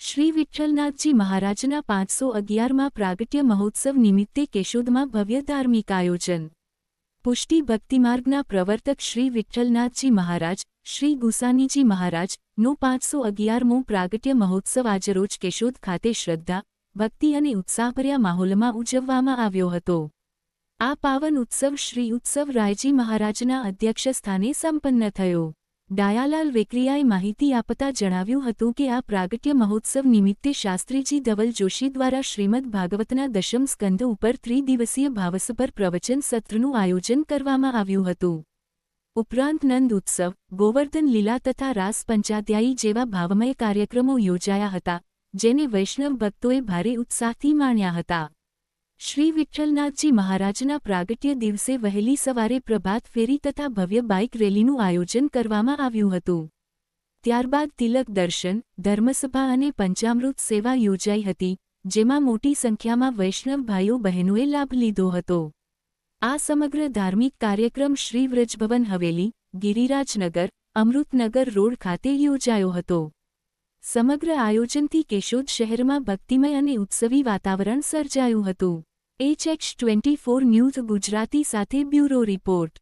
શ્રી વિઠ્ઠલનાથજી મહારાજના 511માં પ્રાગટ્ય મહોત્સવ નિમિત્તે કેશોદમાં ભવ્ય ધાર્મિક આયોજન. પુષ્ટિ ભક્તિમાર્ગના પ્રવર્તક શ્રી વિઠ્ઠલનાથજી મહારાજ, શ્રી ગુસાનીજી મહારાજનો 511મો પ્રાગટ્ય મહોત્સવ આજરોજ કેશોદ ખાતે શ્રદ્ધા, ભક્તિ અને ઉત્સાહભર્યા માહોલમાં ઉજવવામાં આવ્યો હતો. આ પાવન ઉત્સવ શ્રી ઉત્સવ રાયજી મહારાજના અધ્યક્ષસ્થાને સંપન્ન થયો. ડાયાલાલ વેકરિયાએ માહિતી આપતા જણાવ્યું હતું કે આ પ્રાગટ્ય મહોત્સવ નિમિત્તે શાસ્ત્રીજી ધવલ જોશી દ્વારા શ્રીમદ ભાગવતના દશમ સ્કંધ ઉપર ત્રિદિવસીય ભાવસભર પ્રવચન સત્રનું આયોજન કરવામાં આવ્યું હતું. ઉપરાંત નંદ ઉત્સવ, ગોવર્ધન લીલા તથા રાસ પંચાધ્યાયી જેવા ભાવમય કાર્યક્રમો યોજાયા હતા, જેને વૈષ્ણવ ભક્તોએ ભારે ઉત્સાહથી માણ્યા હતા. શ્રી વિઠ્ઠલનાથજી મહારાજના પ્રાગટ્ય દિવસે વહેલી સવારે પ્રભાત ફેરી તથા ભવ્ય બાઇક રેલીનું આયોજન કરવામાં આવ્યું હતું. ત્યારબાદ તિલક દર્શન, ધર્મસભા અને પંચામૃત સેવા યોજાઈ હતી, જેમાં મોટી સંખ્યામાં વૈષ્ણવ ભાઈઓ બહેનોએ લાભ લીધો હતો. આ સમગ્ર ધાર્મિક કાર્યક્રમ શ્રી વ્રજભવન હવેલી, ગિરિરાજનગર, અમૃતનગર રોડ ખાતે યોજાયો હતો. સમગ્ર આયોજનથી કેશોદ શહેરમાં ભક્તિમય અને ઉત્સવી વાતાવરણ સર્જાયું હતું. HH24 ન્યૂઝ ગુજરાતી સાથે બ્યુરો રિપોર્ટ.